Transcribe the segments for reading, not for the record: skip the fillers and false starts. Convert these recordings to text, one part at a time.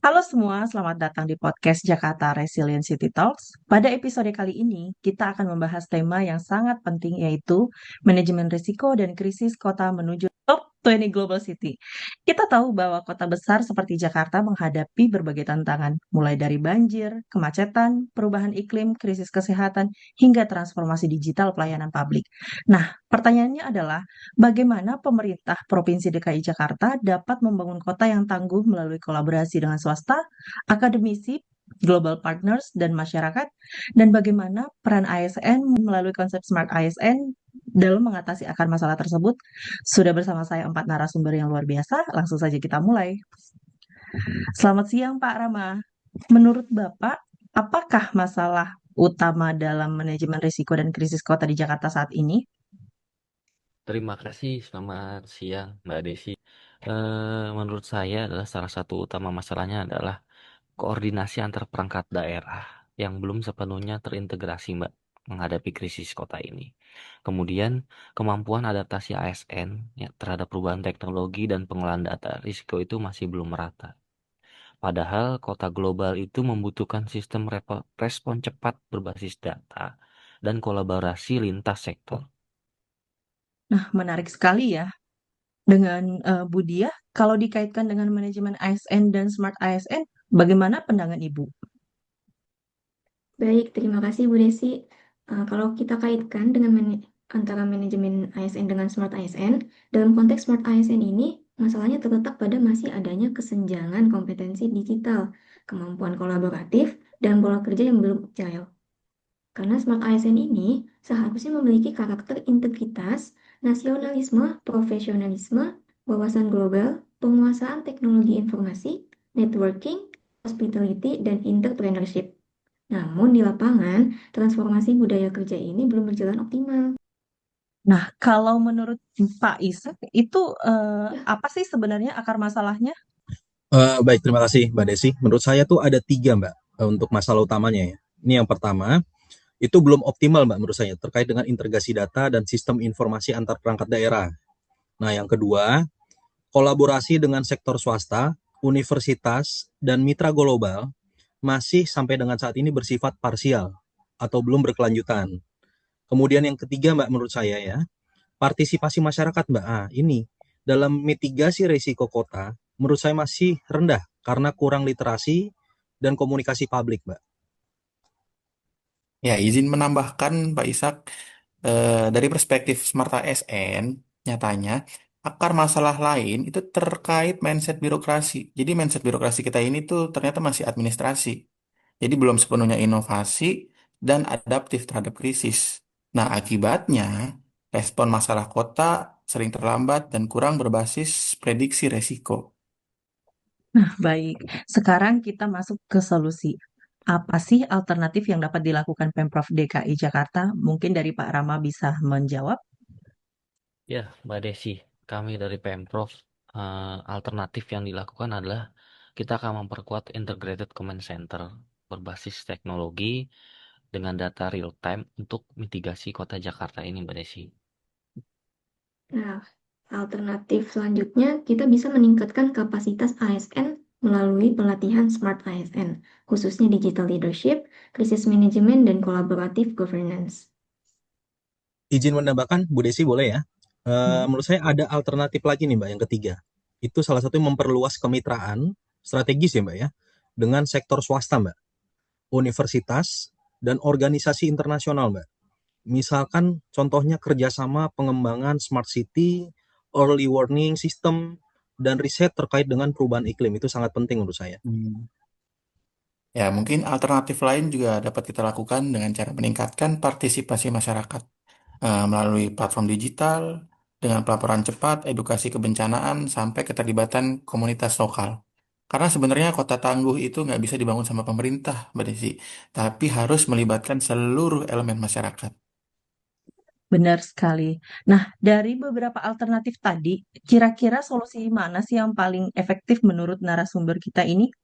Halo semua, selamat datang di podcast Jakarta Resilient City Talks. Pada episode kali ini, kita akan membahas tema yang sangat penting yaitu manajemen risiko dan krisis kota menuju top 20 Global City. Kita tahu bahwa kota besar seperti Jakarta menghadapi berbagai tantangan, mulai dari banjir, kemacetan, perubahan iklim, krisis kesehatan, hingga transformasi digital pelayanan publik. Nah, pertanyaannya adalah, bagaimana pemerintah Provinsi DKI Jakarta dapat membangun kota yang tangguh melalui kolaborasi dengan swasta, akademisi, global partners, dan masyarakat, dan bagaimana peran ASN melalui konsep Smart ASN dalam mengatasi akar masalah tersebut? Sudah bersama saya 4 narasumber yang luar biasa, langsung saja kita mulai. Selamat siang Pak Rama. Menurut Bapak, apakah masalah utama dalam manajemen risiko dan krisis kota di Jakarta saat ini? Terima kasih, selamat siang Mbak Desi. Menurut saya adalah salah satu utama masalahnya adalah koordinasi antar perangkat daerah yang belum sepenuhnya terintegrasi Mbak menghadapi krisis kota ini. Kemudian kemampuan adaptasi ASN ya, terhadap perubahan teknologi dan pengolahan data risiko itu masih belum merata. Padahal kota global itu membutuhkan sistem respon cepat berbasis data dan kolaborasi lintas sektor. Nah, menarik sekali ya. Dengan Bu Diah, kalau dikaitkan dengan manajemen ASN dan Smart ASN, bagaimana pandangan Ibu? Baik, terima kasih Bu Desi. Kalau kita kaitkan dengan antara manajemen ASN dengan Smart ASN, dalam konteks Smart ASN ini, masalahnya terletak pada masih adanya kesenjangan kompetensi digital, kemampuan kolaboratif, dan pola kerja yang belum agile. Karena Smart ASN ini seharusnya memiliki karakter integritas, nasionalisme, profesionalisme, wawasan global, penguasaan teknologi informasi, networking, hospitality, dan entrepreneurship. Namun di lapangan, transformasi budaya kerja ini belum berjalan optimal. Nah, kalau menurut Pak Ishak, itu apa sih sebenarnya akar masalahnya? Baik, terima kasih Mbak Desi. Menurut saya tuh ada tiga Mbak untuk masalah utamanya ya. Ini yang pertama, itu belum optimal Mbak menurut saya terkait dengan integrasi data dan sistem informasi antar perangkat daerah. Nah, yang kedua, kolaborasi dengan sektor swasta, universitas, dan mitra global masih sampai dengan saat ini bersifat parsial atau belum berkelanjutan. Kemudian yang ketiga Mbak menurut saya ya, partisipasi masyarakat Mbak. Ini dalam mitigasi risiko kota menurut saya masih rendah karena kurang literasi dan komunikasi publik, Mbak. Ya, izin menambahkan Pak Ishak, dari perspektif Smart ASN, nyatanya akar masalah lain itu terkait mindset birokrasi. Jadi mindset birokrasi kita ini tuh ternyata masih administrasi. Jadi belum sepenuhnya inovasi dan adaptif terhadap krisis. Nah, akibatnya respon masalah kota sering terlambat dan kurang berbasis prediksi resiko. Nah, baik. Sekarang kita masuk ke solusi. Apa sih alternatif yang dapat dilakukan Pemprov DKI Jakarta? Mungkin dari Pak Rama bisa menjawab. Ya, Mbak Desi, kami dari Pemprov, alternatif yang dilakukan adalah kita akan memperkuat Integrated Command Center berbasis teknologi dengan data real time untuk mitigasi kota Jakarta ini, Mbak Desi. Nah, alternatif selanjutnya kita bisa meningkatkan kapasitas ASN melalui pelatihan Smart ASN, khususnya digital leadership, krisis manajemen, dan collaborative governance. Izin menambahkan, Bu Desi boleh ya? Menurut saya ada alternatif lagi nih Mbak, yang ketiga. Itu salah satu memperluas kemitraan strategis ya Mbak ya, dengan sektor swasta Mbak, universitas, dan organisasi internasional Mbak. Misalkan contohnya kerjasama pengembangan smart city, early warning system, dan riset terkait dengan perubahan iklim itu sangat penting menurut saya. Ya, mungkin alternatif lain juga dapat kita lakukan dengan cara meningkatkan partisipasi masyarakat melalui platform digital, dengan pelaporan cepat, edukasi kebencanaan, sampai keterlibatan komunitas lokal. Karena sebenarnya kota tangguh itu nggak bisa dibangun sama pemerintah, Mbak Desi, tapi harus melibatkan seluruh elemen masyarakat. Benar sekali. Nah, dari beberapa alternatif tadi, kira-kira solusi mana sih yang paling efektif menurut narasumber kita ini?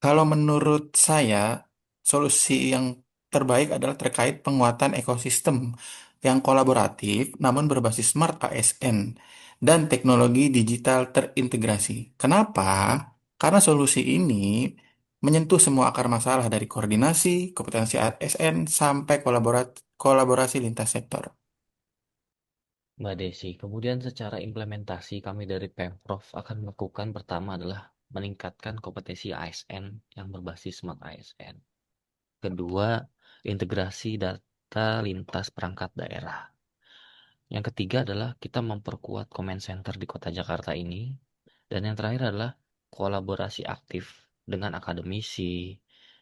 Kalau menurut saya, solusi yang terbaik adalah terkait penguatan ekosistem yang kolaboratif namun berbasis Smart ASN dan teknologi digital terintegrasi. Kenapa? Karena solusi ini menyentuh semua akar masalah dari koordinasi, kompetensi ASN, sampai kolaborasi lintas sektor. Mbak Desi, kemudian secara implementasi kami dari Pemprov akan melakukan pertama adalah meningkatkan kompetensi ASN yang berbasis Smart ASN. Kedua, integrasi data lintas perangkat daerah. Yang ketiga adalah kita memperkuat comment center di Kota Jakarta ini. Dan yang terakhir adalah kolaborasi aktif dengan akademisi,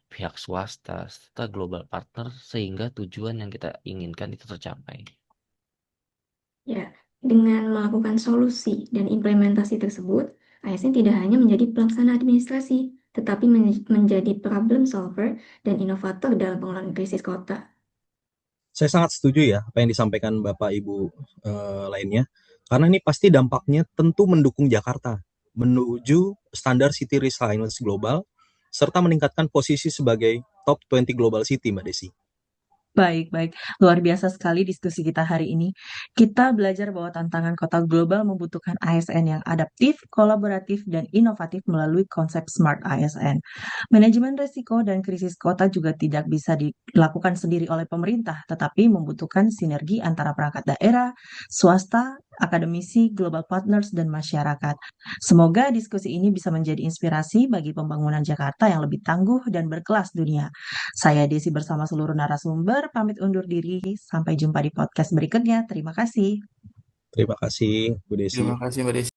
pihak swasta, serta global partner sehingga tujuan yang kita inginkan itu tercapai. Ya, dengan melakukan solusi dan implementasi tersebut, ASN tidak hanya menjadi pelaksana administrasi, tetapi menjadi problem solver dan inovator dalam pengelolaan krisis kota. Saya sangat setuju ya apa yang disampaikan Bapak Ibu lainnya, karena ini pasti dampaknya tentu mendukung Jakarta menuju standar City Resilience Global serta meningkatkan posisi sebagai top 20 Global City, Mbak Desi. Baik, baik. Luar biasa sekali diskusi kita hari ini. Kita belajar bahwa tantangan kota global membutuhkan ASN yang adaptif, kolaboratif, dan inovatif melalui konsep Smart ASN. Manajemen risiko dan krisis kota juga tidak bisa dilakukan sendiri oleh pemerintah, tetapi membutuhkan sinergi antara perangkat daerah, swasta, akademisi, global partners, dan masyarakat. Semoga diskusi ini bisa menjadi inspirasi bagi pembangunan Jakarta yang lebih tangguh dan berkelas dunia. Saya Desi bersama seluruh narasumber pamit undur diri. Sampai jumpa di podcast berikutnya. Terima kasih. Terima kasih, Bu Desi. Terima kasih, Mbak Desi.